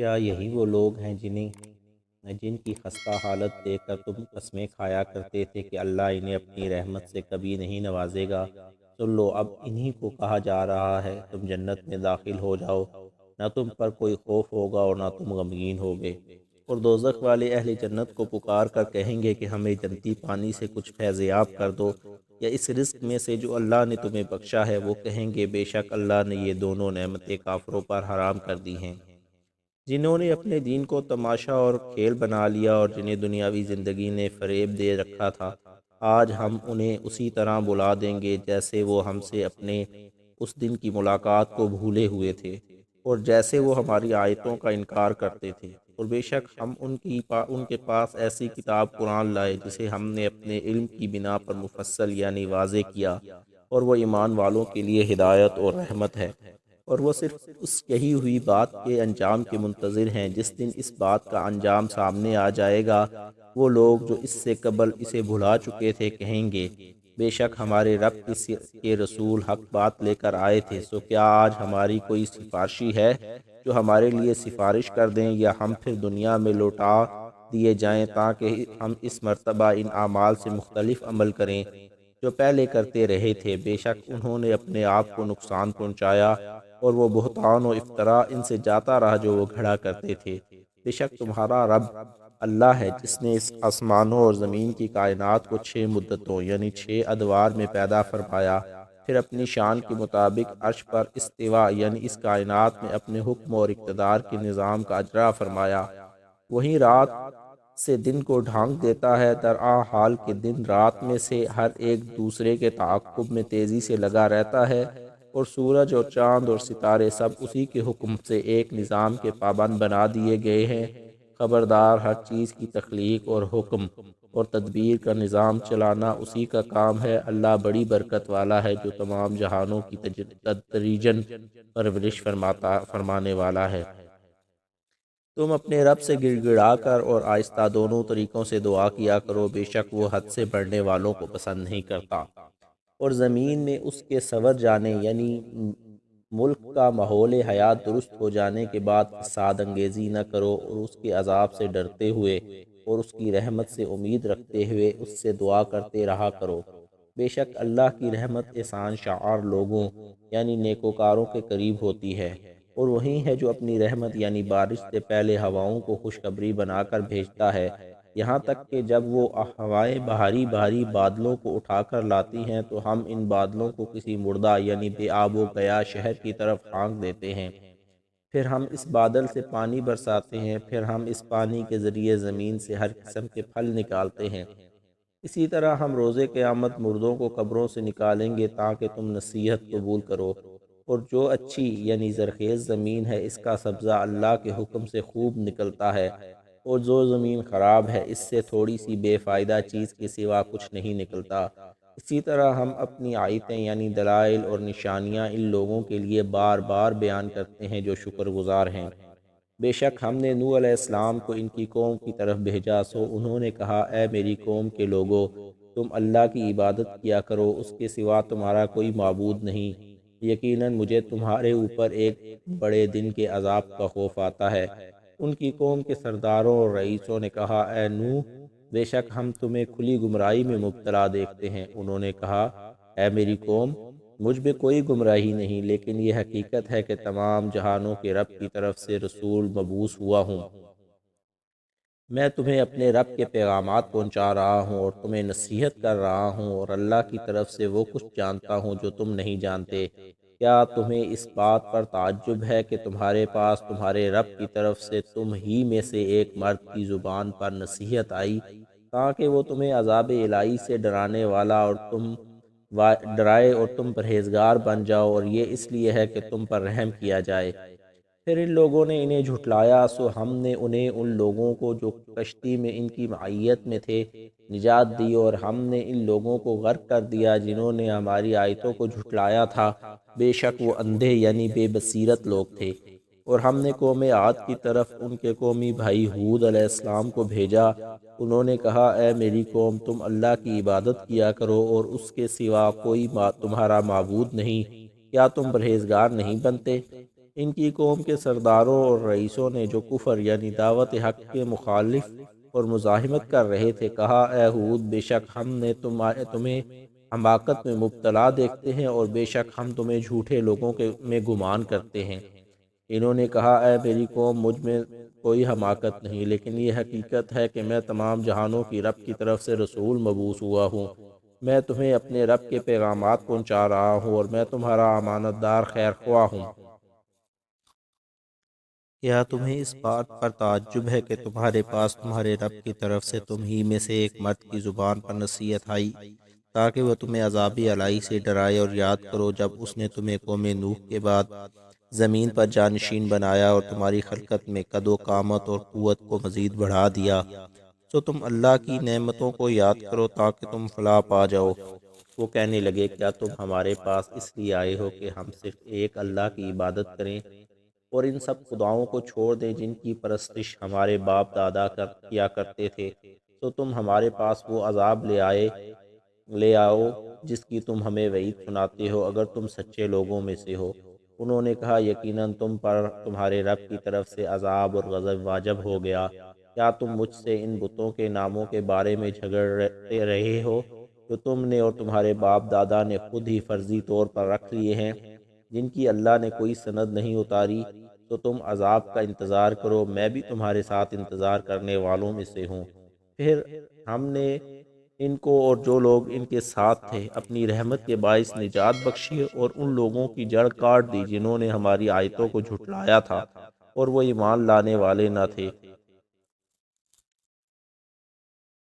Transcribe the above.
کیا یہی وہ لوگ ہیں جن کی خستہ حالت دیکھ کر تم قسمیں کھایا کرتے تھے کہ اللہ انہیں اپنی رحمت سے کبھی نہیں نوازے گا؟ سن لو، اب انہی کو کہا جا رہا ہے تم جنت میں داخل ہو جاؤ، نہ تم پر کوئی خوف ہوگا اور نہ تم غمگین ہوگے۔ اور دوزخ والے اہل جنت کو پکار کر کہیں گے کہ ہمیں جنتی پانی سے کچھ فیضیاب کر دو، یا اس رزق میں سے جو اللہ نے تمہیں بخشا ہے۔ وہ کہیں گے بے شک اللہ نے یہ دونوں نعمتیں کافروں پر حرام کر دی ہیں، جنہوں نے اپنے دین کو تماشا اور کھیل بنا لیا اور جنہیں دنیاوی زندگی نے فریب دے رکھا تھا۔ آج ہم انہیں اسی طرح بلا دیں گے جیسے وہ ہم سے اپنے اس دن کی ملاقات کو بھولے ہوئے تھے، اور جیسے وہ ہماری آیتوں کا انکار کرتے تھے۔ اور بے شک ہم ان کے پاس ایسی کتاب قرآن لائے جسے ہم نے اپنے علم کی بنا پر مفصل یعنی واضح کیا، اور وہ ایمان والوں کے لیے ہدایت اور رحمت ہے۔ اور وہ صرف اس کہی ہوئی بات کے انجام کے منتظر ہیں۔ جس دن اس بات کا انجام سامنے آ جائے گا، وہ لوگ جو اس سے قبل اسے بھلا چکے تھے کہیں گے بے شک ہمارے رب کے رسول حق بات لے کر آئے تھے، سو کیا آج ہماری کوئی سفارشی ہے جو ہمارے لیے سفارش کر دیں، یا ہم پھر دنیا میں لوٹا دیے جائیں تاکہ ہم اس مرتبہ ان اعمال سے مختلف عمل کریں جو پہلے کرتے رہے تھے۔ بے شک انہوں نے اپنے آپ کو نقصان پہنچایا، اور وہ بہتان و افطرا ان سے جاتا رہا جو وہ گھڑا کرتے تھے۔ بے شک تمہارا رب اللہ ہے جس نے اس آسمانوں اور زمین کی کائنات کو 6 مدتوں یعنی 6 ادوار میں پیدا فرمایا، پھر اپنی شان کے مطابق عرش پر استوا یعنی اس کائنات میں اپنے حکم اور اقتدار کے نظام کا اجرا فرمایا۔ وہیں رات سے دن کو ڈھانک دیتا ہے، حال کہ دن رات میں سے ہر ایک دوسرے کے تعاقب میں تیزی سے لگا رہتا ہے، اور سورج اور چاند اور ستارے سب اسی کے حکم سے ایک نظام کے پابند بنا دیے گئے ہیں۔ خبردار، ہر چیز کی تخلیق اور حکم اور تدبیر کا نظام چلانا اسی کا کام ہے۔ اللہ بڑی برکت والا ہے جو تمام جہانوں کی تدریجاً پرورش فرمانے والا ہے۔ تم اپنے رب سے گڑ گڑا کر اور آہستہ دونوں طریقوں سے دعا کیا کرو، بے شک وہ حد سے بڑھنے والوں کو پسند نہیں کرتا۔ اور زمین میں اس کے سور جانے یعنی ملک کا ماحول حیات درست ہو جانے کے بعد فساد انگیزی نہ کرو، اور اس کے عذاب سے ڈرتے ہوئے اور اس کی رحمت سے امید رکھتے ہوئے اس سے دعا کرتے رہا کرو۔ بے شک اللہ کی رحمت احسان شعار لوگوں یعنی نیکوکاروں کے قریب ہوتی ہے، اور وہی ہے جو اپنی رحمت یعنی بارش سے پہلے ہواؤں کو خوشخبری بنا کر بھیجتا ہے، یہاں تک کہ جب وہ ہوائیں بھاری بادلوں کو اٹھا کر لاتی ہیں تو ہم ان بادلوں کو کسی مردہ یعنی بے آب و گیا شہر کی طرف ہانک دیتے ہیں۔ پھر ہم اس بادل سے پانی برساتے ہیں، پھر ہم اس پانی کے ذریعے زمین سے ہر قسم کے پھل نکالتے ہیں۔ اسی طرح ہم روز قیامت مردوں کو قبروں سے نکالیں گے تاکہ تم نصیحت قبول کرو۔ اور جو اچھی یعنی زرخیز زمین ہے اس کا سبزہ اللہ کے حکم سے خوب نکلتا ہے، اور جو زمین خراب ہے اس سے تھوڑی سی بے فائدہ چیز کے سوا کچھ نہیں نکلتا۔ اسی طرح ہم اپنی آیتیں یعنی دلائل اور نشانیاں ان لوگوں کے لیے بار بار بیان کرتے ہیں جو شکر گزار ہیں۔ بے شک ہم نے نوح علیہ السلام کو ان کی قوم کی طرف بھیجا، سو انہوں نے کہا اے میری قوم کے لوگو، تم اللہ کی عبادت کیا کرو، اس کے سوا تمہارا کوئی معبود نہیں۔ یقیناً مجھے تمہارے اوپر ایک بڑے دن کے عذاب کا خوف آتا ہے۔ ان کی قوم کے سرداروں اور رئیسوں نے کہا اے نوح، بے شک ہم تمہیں کھلی گمراہی میں مبتلا دیکھتے ہیں۔ انہوں نے کہا اے میری قوم، مجھ میں کوئی گمراہی نہیں، لیکن یہ حقیقت ہے کہ تمام جہانوں کے رب کی طرف سے رسول مبعوث ہوا ہوں۔ میں تمہیں اپنے رب کے پیغامات پہنچا رہا ہوں اور تمہیں نصیحت کر رہا ہوں، اور اللہ کی طرف سے وہ کچھ جانتا ہوں جو تم نہیں جانتے۔ کیا تمہیں اس بات پر تعجب ہے کہ تمہارے پاس تمہارے رب کی طرف سے تم ہی میں سے ایک مرد کی زبان پر نصیحت آئی تاکہ وہ تمہیں عذاب الہی سے ڈرائے اور تم پرہیزگار بن جاؤ، اور یہ اس لیے ہے کہ تم پر رحم کیا جائے۔ پھر ان لوگوں نے انہیں جھٹلایا، سو ہم نے انہیں ان لوگوں کو جو کشتی میں ان کی معیت میں تھے نجات دی، اور ہم نے ان لوگوں کو غرق کر دیا جنہوں نے ہماری آیتوں کو جھٹلایا تھا۔ بے شک وہ اندھے یعنی بے بصیرت لوگ تھے۔ اور ہم نے قوم عاد کی طرف ان کے قومی بھائی ہود علیہ السلام کو بھیجا۔ انہوں نے کہا اے میری قوم، تم اللہ کی عبادت کیا کرو اور اس کے سوا کوئی تمہارا معبود نہیں، کیا تم پرہیزگار نہیں بنتے؟ ان کی قوم کے سرداروں اور رئیسوں نے جو کفر یعنی دعوت حق کے مخالف اور مزاحمت کر رہے تھے کہا، اے ہود، بے شک ہم نے تمہیں حماقت میں مبتلا دیکھتے ہیں اور بے شک ہم تمہیں جھوٹے لوگوں میں گمان کرتے ہیں۔ انہوں نے کہا، اے میری قوم، مجھ میں کوئی حماقت نہیں، لیکن یہ حقیقت ہے کہ میں تمام جہانوں کی رب کی طرف سے رسول مبعوث ہوا ہوں۔ میں تمہیں اپنے رب کے پیغامات پہنچا رہا ہوں اور میں تمہارا امانت دار خیر خواہ ہوں۔ کیا تمہیں اس بات پر تعجب ہے کہ تمہارے پاس تمہارے رب کی طرف سے تم ہی میں سے ایک مرد کی زبان پر نصیحت آئی تاکہ وہ تمہیں عذاب الہی سے ڈرائے، اور یاد کرو جب اس نے تمہیں قوم نوح کے بعد زمین پر جانشین بنایا اور تمہاری خلقت میں قد و قامت اور قوت کو مزید بڑھا دیا، تو تم اللہ کی نعمتوں کو یاد کرو تاکہ تم فلاح پا جاؤ۔ وہ کہنے لگے، کیا تم ہمارے پاس اس لیے آئے ہو کہ ہم صرف ایک اللہ کی عبادت کریں اور ان سب خداؤں کو چھوڑ دیں جن کی پرستش ہمارے باپ دادا کیا کرتے تھے؟ تو تم ہمارے پاس وہ عذاب لے آؤ جس کی تم ہمیں وعید سناتے ہو، اگر تم سچے لوگوں میں سے ہو۔ انہوں نے کہا، یقیناً تم پر تمہارے رب کی طرف سے عذاب اور غضب واجب ہو گیا۔ کیا تم مجھ سے ان بتوں کے ناموں کے بارے میں جھگڑتے رہے ہو جو تم نے اور تمہارے باپ دادا نے خود ہی فرضی طور پر رکھ لیے ہیں، جن کی اللہ نے کوئی سند نہیں اتاری؟ تو تم عذاب کا انتظار کرو، میں بھی تمہارے ساتھ انتظار کرنے والوں میں سے ہوں۔ پھر ہم نے ان کو اور جو لوگ ان کے ساتھ تھے اپنی رحمت کے باعث نجات بخشی اور ان لوگوں کی جڑ کاٹ دی جنہوں نے ہماری آیتوں کو جھٹلایا تھا اور وہ ایمان لانے والے نہ تھے۔